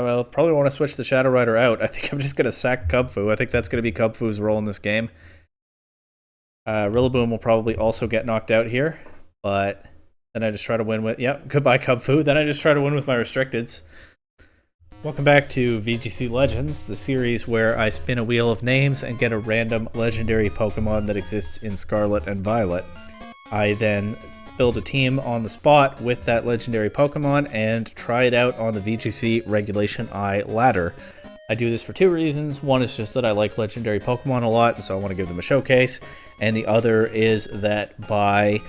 I'll probably want to switch the Shadow Rider out. I think I'm just going to sack Kubfu. I think that's going to be Kubfu's role in this game. Rillaboom will probably also get knocked out here, but then I just try to win with... Yep, goodbye Kubfu. Then I just try to win with my restricteds. Welcome back to VGC Legends, the series where I spin a wheel of names and get a random legendary Pokemon that exists in Scarlet and Violet. I then build a team on the spot with that legendary Pokemon and try it out on the VGC Regulation I ladder. I do this for two reasons. One is just that I like legendary Pokemon a lot, and so I want to give them a showcase. And the other is that by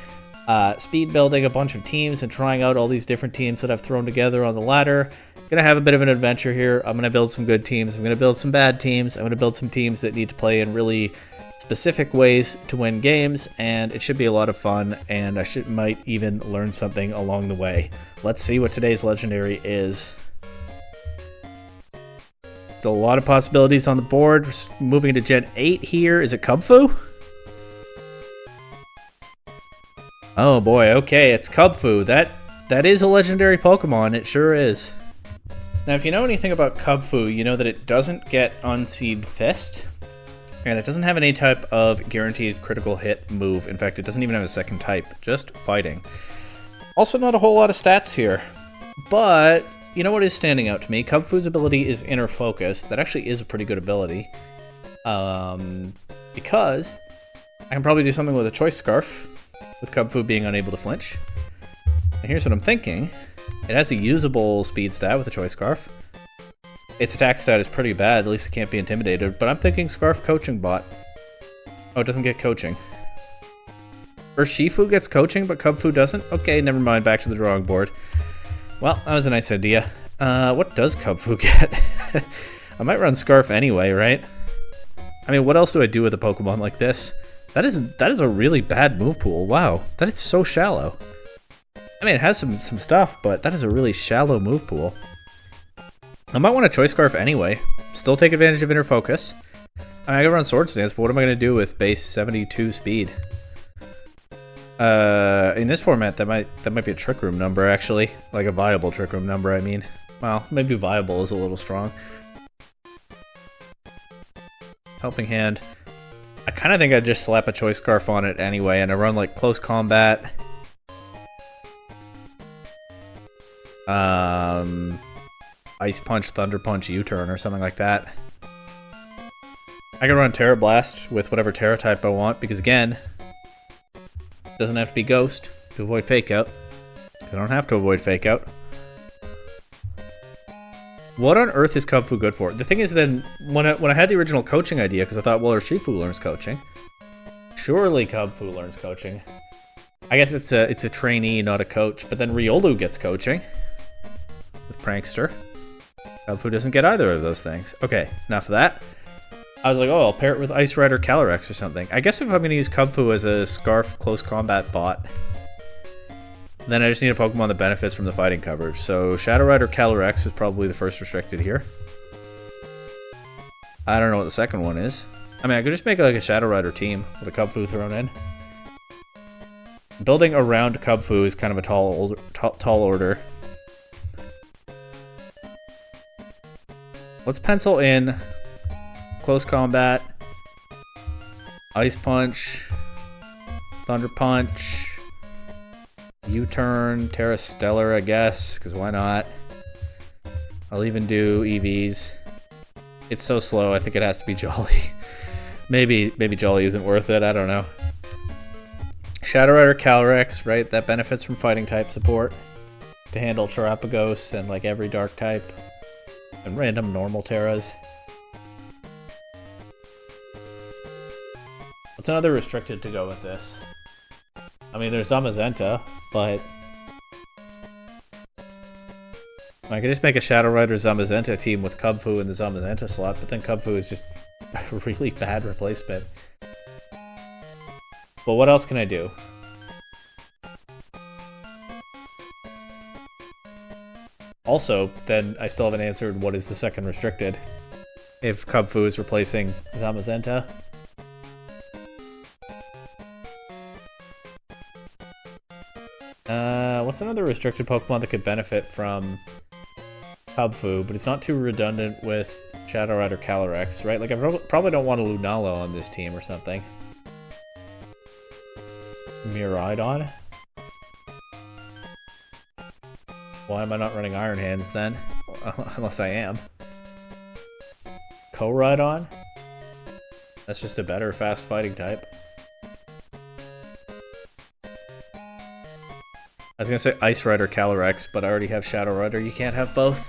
speed building a bunch of teams and trying out all these different teams that I've thrown together on the ladder, I'm going to have a bit of an adventure here. I'm going to build some good teams. I'm going to build some bad teams. I'm going to build some teams that need to play in really specific ways to win games, and it should be a lot of fun, and I might even learn something along the way. Let's see what today's legendary is. Still a lot of possibilities on the board. We're moving into Gen 8 here. Is it Kubfu? Oh boy, okay, it's Kubfu. That is a legendary Pokemon, it sure is. Now, if you know anything about Kubfu, you know that it doesn't get Unseed Fist, and it doesn't have any type of guaranteed critical hit move. In fact, it doesn't even have a second type, just fighting. Also, not a whole lot of stats here, but you know what is standing out to me? Kubfu's ability is Inner Focus. That actually is a pretty good ability, because I can probably do something with a Choice Scarf, with Kubfu being unable to flinch. And here's what I'm thinking. It has a usable speed stat with a Choice Scarf. Its attack stat is pretty bad, at least it can't be intimidated, but I'm thinking Scarf Coaching Bot. Oh, it doesn't get coaching. Urshifu gets coaching, but Kubfu doesn't? Okay, never mind, back to the drawing board. Well, that was a nice idea. What does Kubfu get? I might run Scarf anyway, right? I mean, what else do I do with a Pokemon like this? That is a really bad move pool. Wow, that is so shallow. I mean, it has some stuff, but that is a really shallow move pool. I might want a Choice Scarf anyway. Still take advantage of Inner Focus. I mean, I can run Swords Dance, but what am I going to do with base 72 speed? In this format, that might be a Trick Room number, actually. Like a viable Trick Room number, I mean. Well, maybe viable is a little strong. Helping Hand. I kind of think I'd just slap a Choice Scarf on it anyway, and I run like Close Combat. Ice Punch, Thunder Punch, U-Turn, or something like that. I can run Terra Blast with whatever Terra type I want, because again, it doesn't have to be Ghost to avoid Fake Out. I don't have to avoid Fake Out. What on earth is Kubfu good for? The thing is, then, when I had the original coaching idea, because I thought, well, Urshifu learns coaching. Surely Kubfu learns coaching. I guess it's a trainee, not a coach, but then Riolu gets coaching with Prankster. Kubfu doesn't get either of those things. Okay, enough of that. I was like, oh, I'll pair it with Ice Rider Calyrex or something. I guess if I'm going to use Kubfu as a Scarf Close Combat bot, then I just need a Pokemon that benefits from the fighting coverage. So Shadow Rider Calyrex is probably the first restricted here. I don't know what the second one is. I mean, I could just make like a Shadow Rider team with a Kubfu thrown in. Building around Kubfu is kind of a tall order. Let's pencil in Close Combat, Ice Punch, Thunder Punch, U-Turn, Terra Stellar, I guess, because why not? I'll even do EVs. It's so slow, I think it has to be Jolly. Maybe Jolly isn't worth it, I don't know. Shadow Rider Calyrex, right? That benefits from fighting type support to handle Terrapagos and like every dark type. And random normal Terras. What's another restricted to go with this? I mean, there's Zamazenta, but I could just make a Shadow Rider Zamazenta team with Kubfu in the Zamazenta slot, but then Kubfu is just a really bad replacement. But what else can I do? Also, then I still haven't answered what is the second restricted. If Kubfu is replacing Zamazenta. What's another restricted Pokemon that could benefit from Kubfu, but it's not too redundant with Shadow Rider Calyrex, right? Like, I probably don't want a Lunala on this team or something. Miraidon? Why am I not running Iron Hands then? Unless I am. Koraidon? That's just a better fast fighting type. I was gonna say Ice Rider Calyrex, but I already have Shadow Rider. You can't have both.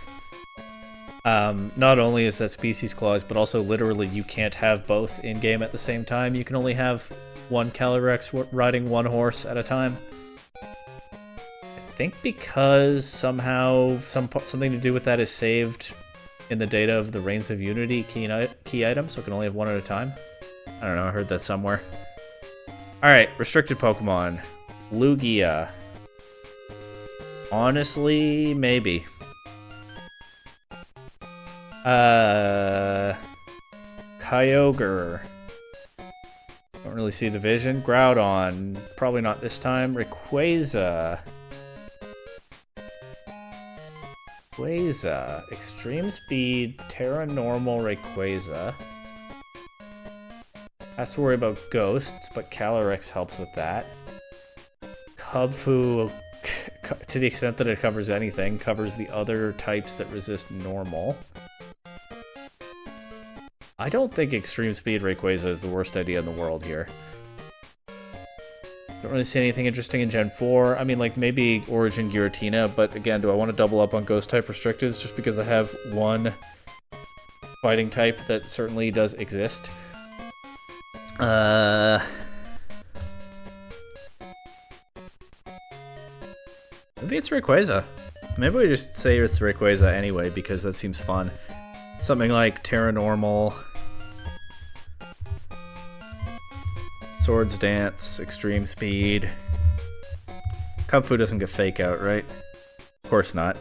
Not only is that species clause, but also literally you can't have both in-game at the same time. You can only have one Calyrex riding one horse at a time. I think because somehow something to do with that is saved in the data of the Reigns of Unity key item, so it can only have one at a time. I don't know, I heard that somewhere. Alright, restricted Pokemon. Lugia. Honestly, maybe. Kyogre. Don't really see the vision. Groudon. Probably not this time. Rayquaza. Extreme Speed, Terra Normal Rayquaza. Has to worry about ghosts, but Calyrex helps with that. Kubfu, to the extent that it covers anything, covers the other types that resist normal. I don't think Extreme Speed Rayquaza is the worst idea in the world here. Don't really see anything interesting in Gen 4. I mean, like, maybe Origin Giratina, but again, do I want to double up on Ghost-type restricteds just because I have one fighting type that certainly does exist? Maybe it's Rayquaza. Maybe we just say it's Rayquaza anyway, because that seems fun. Something like Terra Normal, Swords Dance, Extreme Speed. Kubfu doesn't get Fake Out, right? Of course not.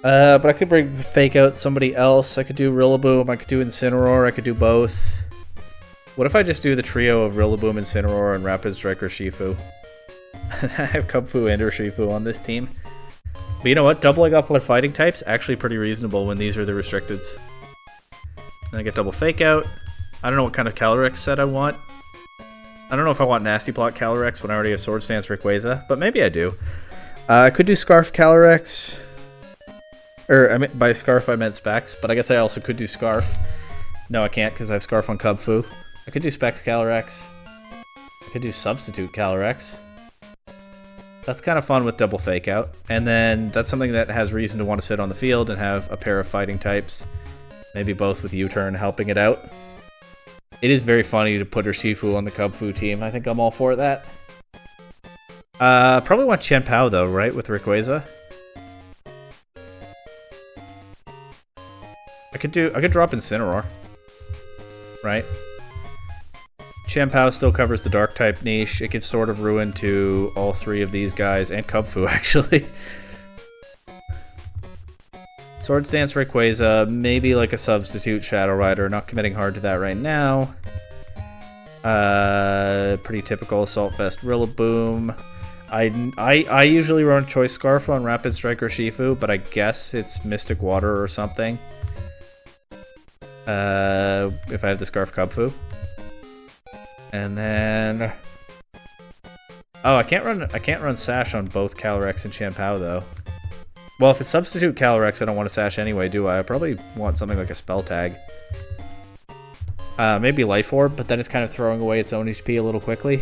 But I could bring Fake Out somebody else. I could do Rillaboom, I could do Incineroar, I could do both. What if I just do the trio of Rillaboom, Incineroar, and Rapid Strike Urshifu? I have Kubfu and Urshifu on this team. But you know what? Doubling up on fighting types, actually pretty reasonable when these are the restricteds. And I get double Fake Out. I don't know what kind of Calyrex set I want. I don't know if I want Nasty Plot Calyrex when I already have Swords Dance Rayquaza, but maybe I do. I could do Scarf Calyrex. Or, I mean, by Scarf I meant Specs, but I guess I also could do Scarf. No, I can't because I have Scarf on Kubfu. I could do Specs Calyrex. I could do Substitute Calyrex. That's kind of fun with double Fake Out. And then that's something that has reason to want to sit on the field and have a pair of fighting types. Maybe both with U-Turn helping it out. It is very funny to put Urshifu on the Kubfu team. I think I'm all for that. Probably want Chien-Pao though, right? With Rayquaza. I could drop Incineroar. Right? Chien-Pao still covers the dark type niche. It gives Sword of Ruin to all three of these guys, and Kubfu actually. Swords Dance Rayquaza, maybe like a substitute Shadow Rider, not committing hard to that right now. Pretty typical Assault Vest Rillaboom. I usually run Choice Scarf on Rapid Strike Urshifu, but I guess it's Mystic Water or something. If I have the Scarf Kubfu. And then... Oh, I can't run Sash on both Calyrex and Chien-Pao though. Well, if it's Substitute Calyrex, I don't want to Sash anyway, do I? I probably want something like a Spell Tag. Maybe Life Orb, but then it's kind of throwing away its own HP a little quickly.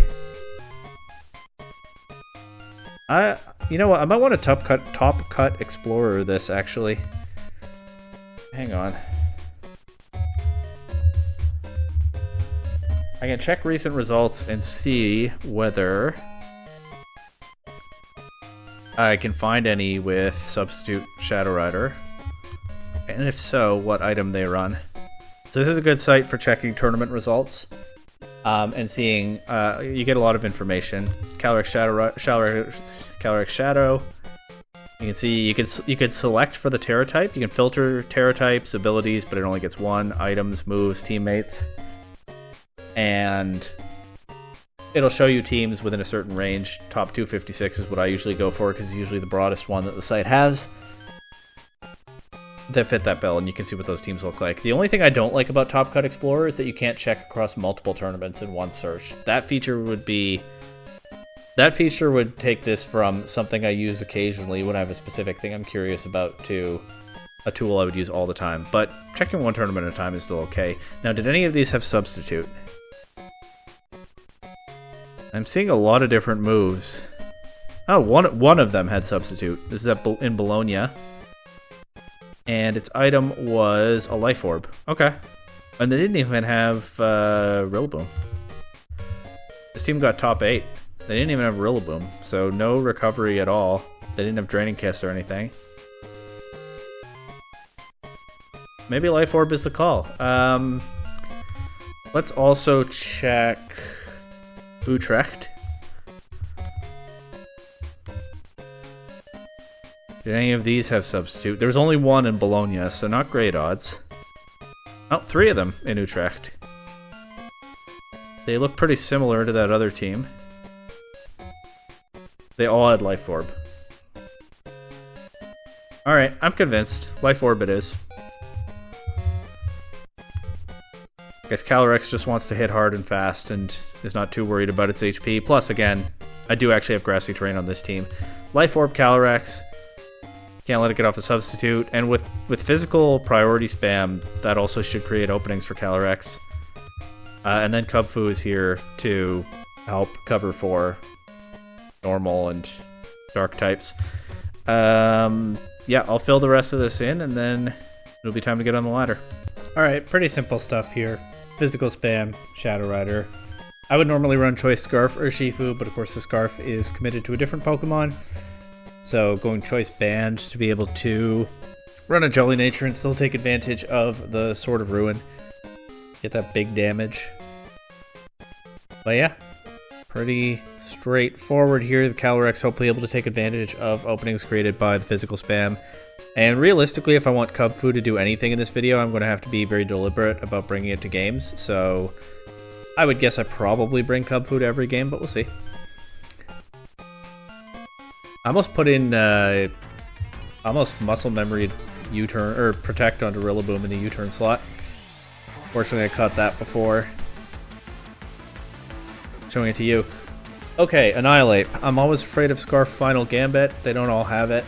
You know what? I might want a Top Cut Explorer this, actually. Hang on. I can check recent results and see whether I can find any with Substitute Shadow Rider. And if so, what item they run. So this is a good site for checking tournament results. And seeing, you get a lot of information. Calyrex Shadow. You can see, you can select for the Terra type. You can filter Terra types, abilities, but it only gets one. Items, moves, teammates. And it'll show you teams within a certain range. Top 256 is what I usually go for because it's usually the broadest one that the site has that fit that bill, and you can see what those teams look like. The only thing I don't like about Top Cut Explorer is that you can't check across multiple tournaments in one search. That feature would take this from something I use occasionally when I have a specific thing I'm curious about to a tool I would use all the time. But checking one tournament at a time is still okay. Now, did any of these have substitute? I'm seeing a lot of different moves. Oh, one of them had substitute. This is in Bologna. And its item was a life orb. Okay. And they didn't even have Rillaboom. This team got top 8. They didn't even have Rillaboom, so no recovery at all. They didn't have Draining Kiss or anything. Maybe Life Orb is the call. Let's also check Utrecht. Did any of these have substitute? There was only one in Bologna, so not great odds. Oh, 3 of them in Utrecht. They look pretty similar to that other team. They all had Life Orb. Alright, I'm convinced. Life Orb it is. I guess Calyrex just wants to hit hard and fast and is not too worried about its HP. Plus, again, I do actually have Grassy Terrain on this team. Life Orb Calyrex. Can't let it get off a substitute. And with physical priority spam, that also should create openings for Calyrex. And then Kubfu is here to help cover for normal and dark types. Yeah, I'll fill the rest of this in, and then it'll be time to get on the ladder. Alright, pretty simple stuff here. Physical spam, Shadow Rider. I would normally run Choice Scarf or Shifu, but of course the Scarf is committed to a different Pokemon. So going Choice Band to be able to run a Jolly Nature and still take advantage of the Sword of Ruin. Get that big damage. But yeah, pretty straightforward here. The Calyrex hopefully able to take advantage of openings created by the physical spam. And realistically, if I want Kubfu to do anything in this video, I'm going to have to be very deliberate about bringing it to games. So I would guess I probably bring Kubfu to every game, but we'll see. I almost put in almost muscle memory U-turn or protect onto Rillaboom in the U-turn slot. Fortunately, I caught that before showing it to you. Okay, Annihilate. I'm always afraid of Scarf Final Gambit. They don't all have it.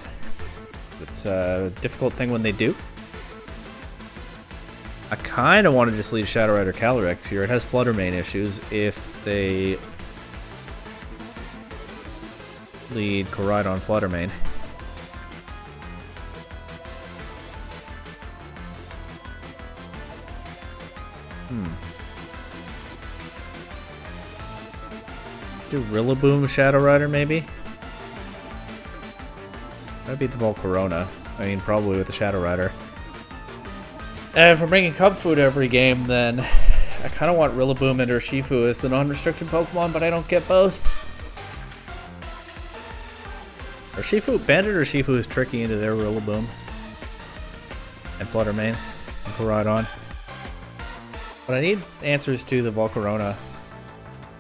It's a difficult thing when they do. I kind of want to just lead Shadow Rider Calyrex here. It has Flutter Mane issues if they lead Koraidon Flutter Mane. Do Rillaboom Shadow Rider maybe? That'd be the Volcarona. I mean, probably with the Shadow Rider. And if I'm bringing Kubfu to every game, then I kind of want Rillaboom and Urshifu as the non-restricted Pokemon, but I don't get both. Urshifu, Bandit Urshifu is tricky into their Rillaboom. And Flutter Mane and Koraidon. But I need answers to the Volcarona.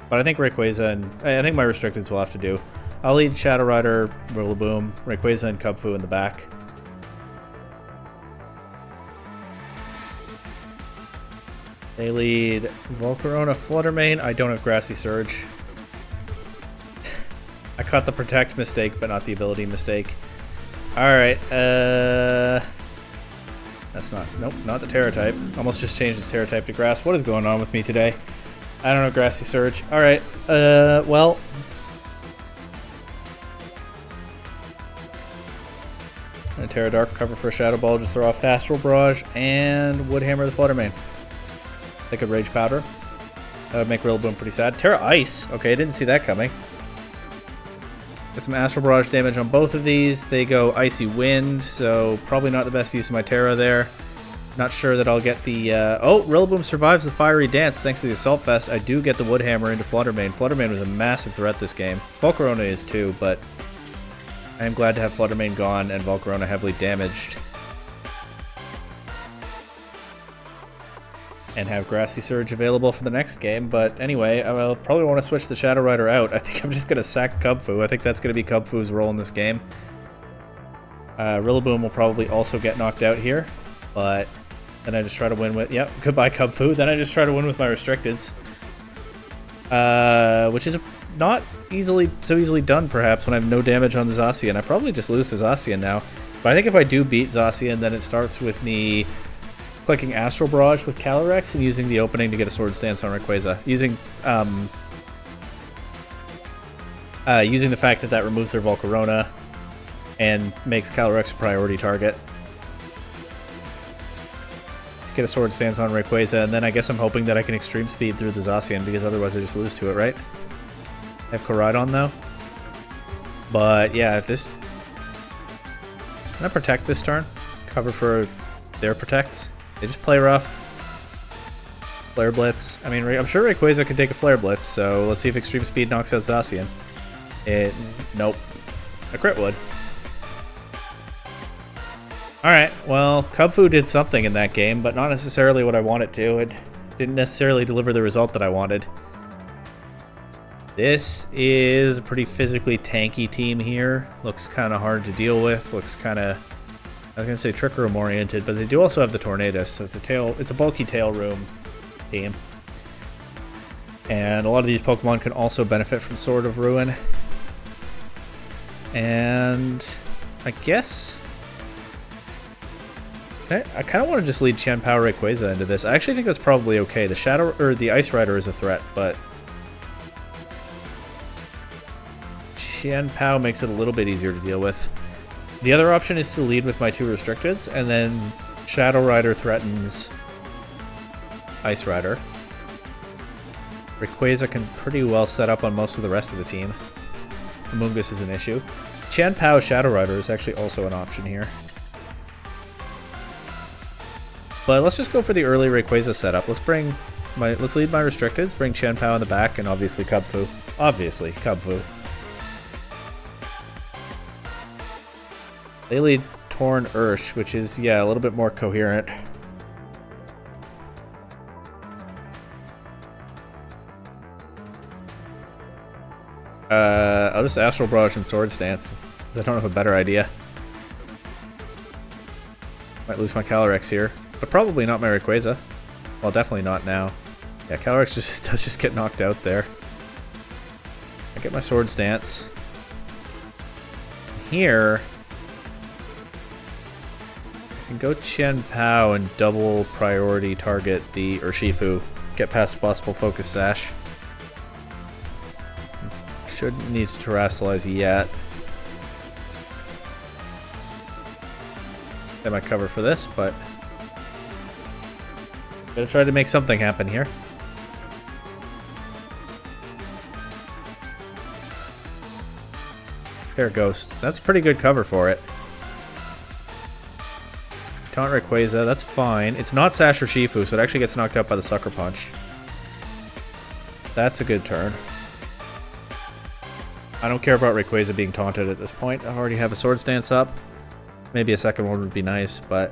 But I think Rayquaza and I think my restricteds will have to do. I'll lead Shadow Rider, Rillaboom, Rayquaza, and Kubfu in the back. They lead Volcarona, Flutter Mane. I don't have Grassy Surge. I caught the Protect mistake, but not the ability mistake. Alright, that's not, nope, not the Terra type. Almost just changed its Terra type to Grass. What is going on with me today? I don't know, Grassy Surge. Alright, well. And Terra Dark, cover for a Shadow Ball, just throw off Astral Barrage, and Woodhammer the Flutter Mane. They could Rage Powder. That would make Rillaboom pretty sad. Terra Ice. Okay, I didn't see that coming. Get some Astral Barrage damage on both of these. They go Icy Wind, so probably not the best use of my Terra there. Not sure that I'll get the... oh, Rillaboom survives the Fiery Dance thanks to the Assault Vest. I do get the Woodhammer into Flutter Mane. Flutter Mane was a massive threat this game. Volcarona is too, but I am glad to have Flutter Mane gone and Volcarona heavily damaged. and have Grassy Surge available for the next game. But anyway, I'll probably want to switch the Shadow Rider out. I think I'm just going to sack Kubfu. I think that's going to be Kubfu's role in this game. Rillaboom will probably also get knocked out here, but then I just try to win with... Yep, goodbye Kubfu. Then I just try to win with my restricteds. Which is not so easily done, perhaps, when I have no damage on the Zacian. I probably just lose to Zacian now. But I think if I do beat Zacian, then it starts with me clicking Astral Barrage with Calyrex and using the opening to get a Sword Stance on Rayquaza. Using the fact that removes their Volcarona and makes Calyrex a priority target. Get a Sword Stance on Rayquaza, and then I guess I'm hoping that I can Extreme Speed through the Zacian, because otherwise I just lose to it, right? I have Koraidon though. But yeah, if this... Can I protect this turn? Cover for their protects? They just play rough. Flare Blitz. I mean, I'm sure Rayquaza could take a Flare Blitz, so let's see if Extreme Speed knocks out Zacian. Nope. A crit would. Alright, well, Kubfu did something in that game, but not necessarily what I wanted to. It didn't necessarily deliver the result that I wanted. This is a pretty physically tanky team here. Looks kind of hard to deal with. Looks kind of, I was going to say Trick Room oriented, but they do also have the Tornadus, so it's a bulky Tail Room team. And a lot of these Pokemon can also benefit from Sword of Ruin. And I guess... I kind of want to just lead Chien-Pao Rayquaza into this. I actually think that's probably okay. The Ice Rider is a threat, but Chien-Pao makes it a little bit easier to deal with. The other option is to lead with my 2 Restricteds, and then Shadow Rider threatens Ice Rider. Rayquaza can pretty well set up on most of the rest of the team. Amoonguss is an issue. Chien-Pao Shadow Rider is actually also an option here. But let's just go for the early Rayquaza setup. Let's lead my Restricteds, bring Chien-Pao in the back, and obviously Kubfu. Obviously, Kubfu. They lead Torn Ursh, which is, yeah, a little bit more coherent. I'll just Astral Barrage and Sword Stance, because I don't have a better idea. Might lose my Calyrex here. But probably not my Rayquaza. Well, definitely not now. Yeah, Calyrex does just get knocked out there. I get my Sword Stance. Here, I can go Chien-Pao and double priority target the Urshifu. Get past possible Focus Sash. Shouldn't need to Terrasilize yet. They might cover for this, but gotta try to make something happen here. Air Ghost. That's a pretty good cover for it. Taunt Rayquaza. That's fine. It's not Sash or Shifu, so it actually gets knocked out by the Sucker Punch. That's a good turn. I don't care about Rayquaza being taunted at this point. I already have a Sword Stance up. Maybe a second one would be nice, but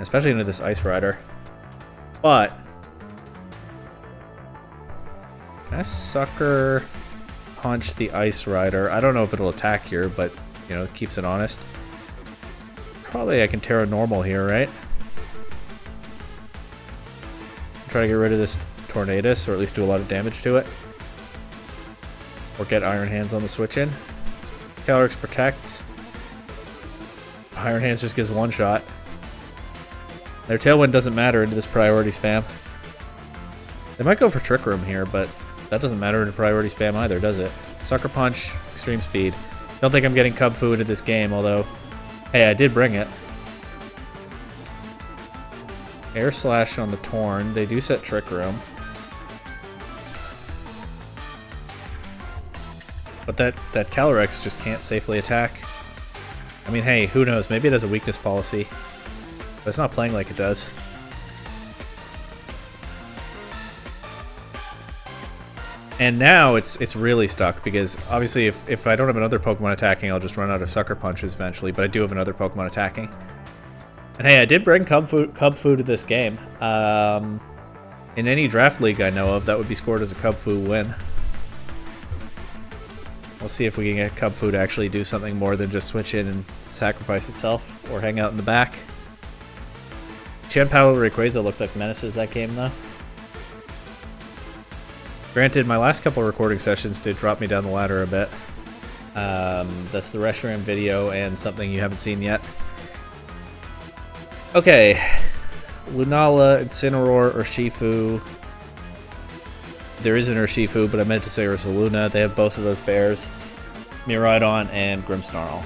especially into this Ice Rider. But can I Sucker Punch the Ice Rider? I don't know if it'll attack here, but you know, it keeps it honest. Probably I can Terra Normal here, right? Try to get rid of this Tornadus, or at least do a lot of damage to it. Or get Iron Hands on the switch in. Calyrex protects. Iron Hands just gives one shot. Their Tailwind doesn't matter into this priority spam. They might go for Trick Room here, but that doesn't matter into priority spam either, does it? Sucker Punch, Extreme Speed. Don't think I'm getting Kubfu into this game, although, hey, I did bring it. Air Slash on the Torn. They do set Trick Room. But that Calyrex just can't safely attack. I mean, hey, who knows? Maybe it has a weakness policy. But it's not playing like it does. And now it's really stuck, because obviously if I don't have another Pokemon attacking, I'll just run out of Sucker Punches eventually, but I do have another Pokemon attacking. And hey, I did bring Kubfu to this game. In any draft league I know of, that would be scored as a Kubfu win. We'll see if we can get Kubfu to actually do something more than just switch in and sacrifice itself, or hang out in the back. Qianpao Rayquaza looked like menaces that game, though. Granted, my last couple recording sessions did drop me down the ladder a bit. That's the Reshiram video and something you haven't seen yet. Okay. Lunala, Incineroar, Urshifu. There is an Urshifu, but I meant to say Ursaluna. They have both of those bears. Miraidon and Grimmsnarl.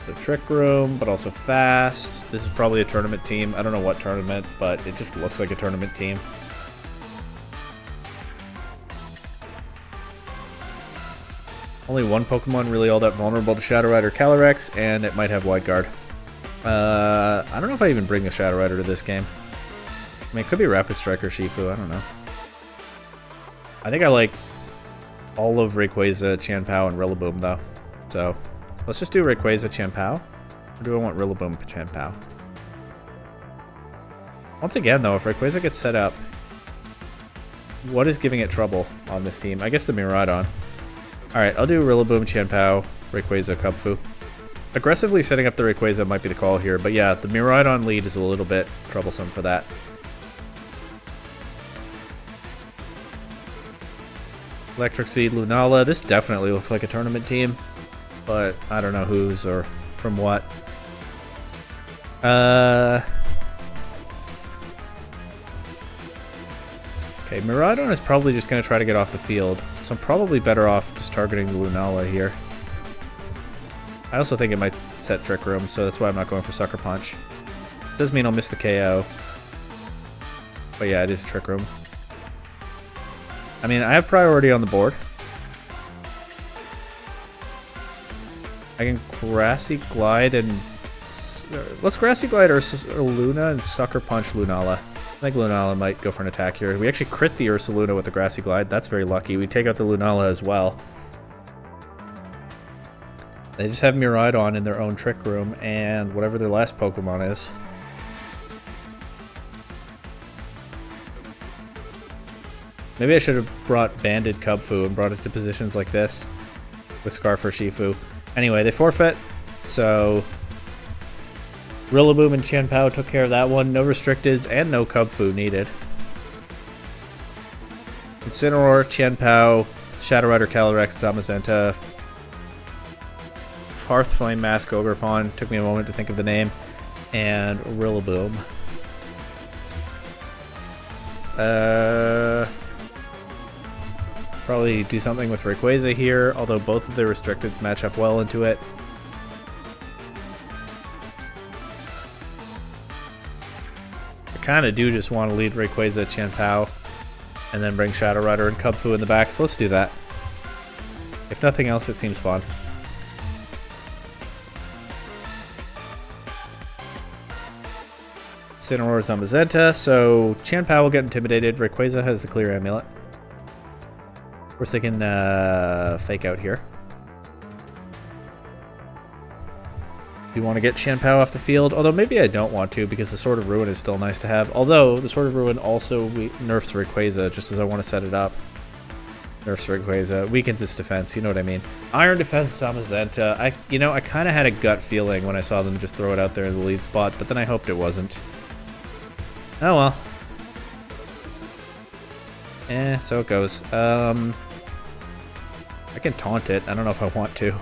So Trick Room, but also fast. This is probably a tournament team. I don't know what tournament, but it just looks like a tournament team. Only one Pokemon really all that vulnerable to Shadow Rider Calyrex, and it might have Wide Guard. I don't know if I even bring a Shadow Rider to this game. I mean, it could be Rapid Strike or Shifu, I don't know. I think I like all of Rayquaza, Qianpao, and Rillaboom, though. So, let's just do Rayquaza, Qianpao. Or do I want Rillaboom, Qianpao? Once again, though, if Rayquaza gets set up, what is giving it trouble on this team? I guess the Miraidon. Alright, I'll do Rillaboom, Qianpao, Rayquaza, Kubfu. Aggressively setting up the Rayquaza might be the call here, but yeah, the Miraidon lead is a little bit troublesome for that. Electric Seed, Lunala. This definitely looks like a tournament team, but I don't know whose or from what. Okay, Miraidon is probably just going to try to get off the field, so I'm probably better off just targeting the Lunala here. I also think it might set Trick Room, so that's why I'm not going for Sucker Punch. Does mean I'll miss the KO. But yeah, it is Trick Room. I mean, I have priority on the board. I can Grassy Glide and... Let's Grassy Glide or Luna and Sucker Punch Lunala. I think Lunala might go for an attack here. We actually crit the Ursaluna with the Grassy Glide. That's very lucky. We take out the Lunala as well. They just have Miraidon in their own Trick Room and whatever their last Pokemon is. Maybe I should have brought Banded Kubfu and brought it to positions like this with Scarf or Shifu. Anyway, they forfeit, so Rillaboom and Qianpao took care of that one. No restricteds and no Kubfu needed. Incineroar, Qianpao, Shadow Rider Calyrex, Zamazenta, Hearthflame Mask, Ogerpon, took me a moment to think of the name, and Rillaboom. Probably do something with Rayquaza here, although both of the restricteds match up well into it. I kind of do just want to lead Rayquaza, Qianpao, and then bring Shadow Rider and Kubfu in the back, so let's do that. If nothing else, it seems fun. Incineroar, Zamazenta, so Qianpao will get intimidated. Rayquaza has the clear amulet. Of course, they can fake out here. Do you want to get Qianpao off the field? Although maybe I don't want to, because the Sword of Ruin is still nice to have. Although the Sword of Ruin also nerfs Rayquaza, just as I want to set it up. Nerfs Rayquaza, weakens its defense, you know what I mean. Iron Defense, Zamazenta. I kind of had a gut feeling when I saw them just throw it out there in the lead spot, but then I hoped it wasn't. Oh well. So it goes. I can taunt it. I don't know if I want to.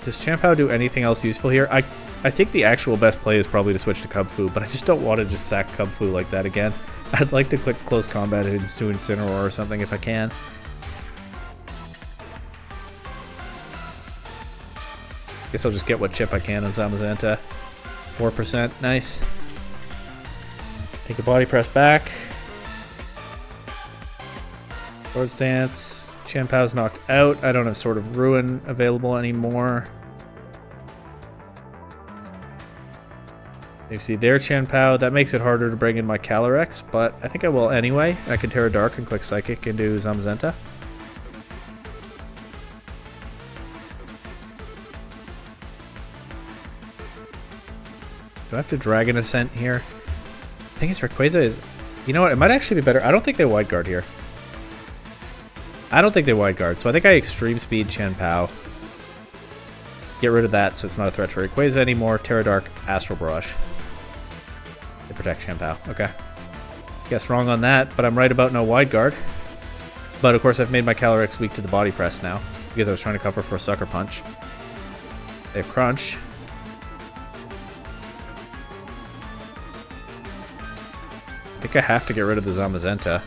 Does Qianpao do anything else useful here? I think the actual best play is probably to switch to Kubfu, but I just don't want to just sack Kubfu like that again. I'd like to click Close Combat into Incineroar or something if I can. Guess I'll just get what chip I can on Zamazenta. 4%, nice. Take a body press back. Sword Stance. Qianpao's knocked out. I don't have Sword of Ruin available anymore. You see there, Qianpao. That makes it harder to bring in my Calyrex, but I think I will anyway. I can Terra Dark and click Psychic into Zamazenta. Do I have to Dragon Ascent here? I think it's Rayquaza is... You know what? It might actually be better. I don't think they Wide Guard here. I don't think they Wide Guard, so I think I Extreme Speed Chien-Pao. Get rid of that so it's not a threat for Rayquaza anymore. Terra Dark, Astral Barrage. They protect Chien-Pao. Okay. Guess wrong on that, but I'm right about no Wide Guard. But of course I've made my Calyrex weak to the Body Press now, because I was trying to cover for a Sucker Punch. They have Crunch. I think I have to get rid of the Zamazenta.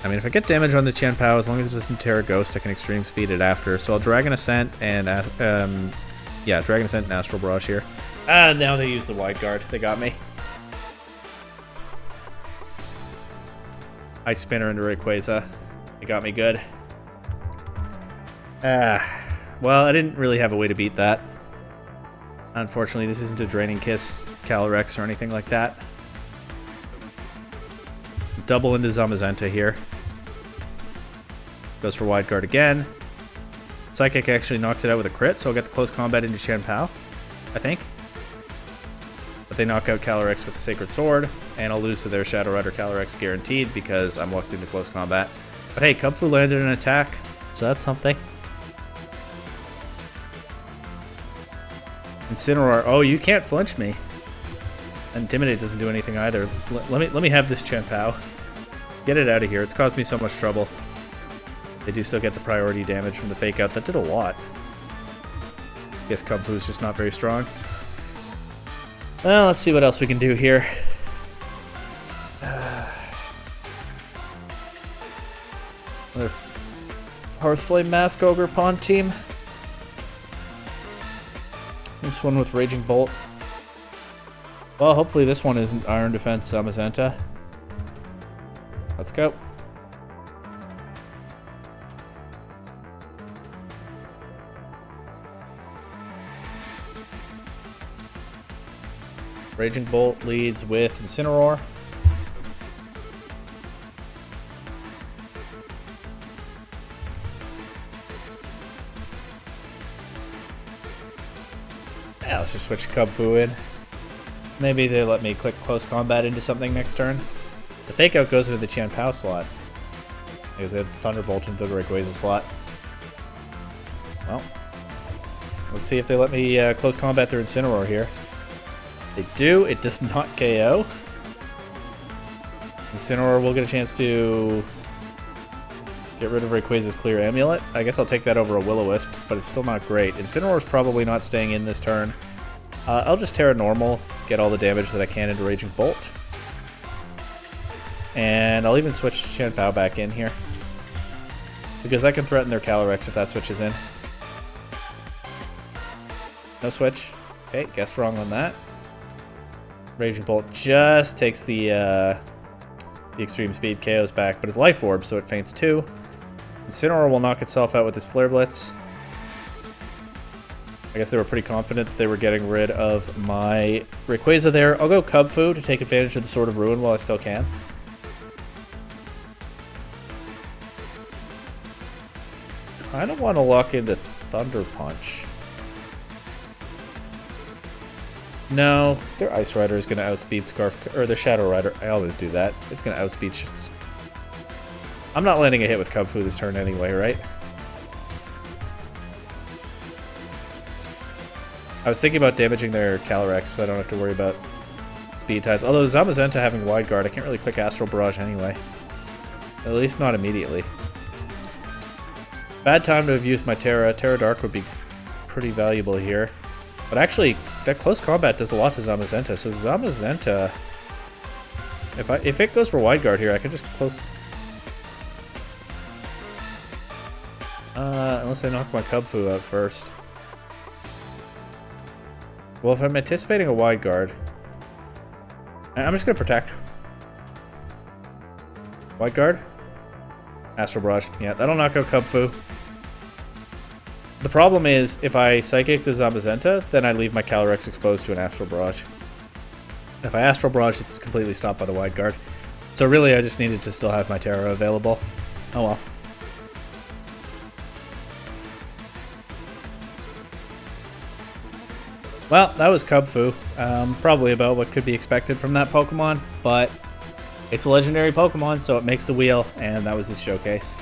I mean, if I get damage on the Chien-Pao, as long as it doesn't Terra Ghost, I can Extreme Speed it after. So I'll Dragon Ascent and, yeah, Dragon Ascent and Astral Barrage here. Ah, now they use the Wide Guard. They got me. Ice Spinner into Rayquaza. They got me good. Well, I didn't really have a way to beat that. Unfortunately, this isn't a Draining Kiss, Calyrex, or anything like that. Double into Zamazenta here. Goes for Wide Guard again. Psychic actually knocks it out with a crit, so I'll get the close combat into Chien-Pao, I think. But they knock out Calyrex with the Sacred Sword, and I'll lose to their Shadow Rider Calyrex guaranteed because I'm locked into close combat. But hey, Kubfu landed an attack, so that's something. Incineroar. Oh, you can't flinch me. Intimidate doesn't do anything either. Let me have this Chien-Pao. Get it out of here. It's caused me so much trouble. They do still get the priority damage from the Fake Out. That did a lot. Guess Kubfu's just not very strong. Well, let's see what else we can do here. Another Hearthflame Mask Ogre Pond team. This one with Raging Bolt. Well, hopefully this one isn't Iron Defense Zamazenta. Let's go. Raging Bolt leads with Incineroar. Yeah, let's just switch Kubfu in. Maybe they let me click close combat into something next turn. The Fake Out goes into the Chien-Pao slot. Because they had Thunderbolt into the Rayquaza slot. Well, let's see if they let me close combat their Incineroar here. They do. It does not KO. Incineroar will get a chance to get rid of Rayquaza's Clear Amulet. I guess I'll take that over a Will-O-Wisp, but it's still not great. Incineroar's probably not staying in this turn. I'll just Terra Normal, get all the damage that I can into Raging Bolt. And I'll even switch Chien-Pao back in here. Because I can threaten their Calyrex if that switches in. No switch. Okay, guessed wrong on that. Raging Bolt just takes the Extreme Speed, KOs back, but it's Life Orb, so it faints 2. Incineroar will knock itself out with his Flare Blitz. I guess they were pretty confident that they were getting rid of my Rayquaza there. I'll go Kubfu to take advantage of the Sword of Ruin while I still can. I don't want to lock into Thunder Punch. No, their Ice Rider is going to outspeed Scarf, or their Shadow Rider. I always do that. It's going to outspeed. I'm not landing a hit with Kubfu this turn anyway, right? I was thinking about damaging their Calyrex, so I don't have to worry about speed ties. Although Zamazenta having Wide Guard, I can't really click Astral Barrage anyway. At least not immediately. Bad time to have used my Terra. Terra Dark would be pretty valuable here. But actually, that close combat does a lot to Zamazenta. So Zamazenta, if it goes for Wide Guard here, I can just close. Unless I knock my Kubfu out first. Well, if I'm anticipating a Wide Guard, I'm just gonna protect. Wide Guard, Astral Barrage. Yeah, that'll knock out Kubfu. The problem is, if I Psychic the Zamazenta, then I leave my Calyrex exposed to an Astral Barrage. If I Astral Barrage, it's completely stopped by the Wide Guard. So really, I just needed to still have my Terra available. Oh well. Well, that was Kubfu. Probably about what could be expected from that Pokemon, but it's a legendary Pokemon, so it makes the wheel, and that was his showcase.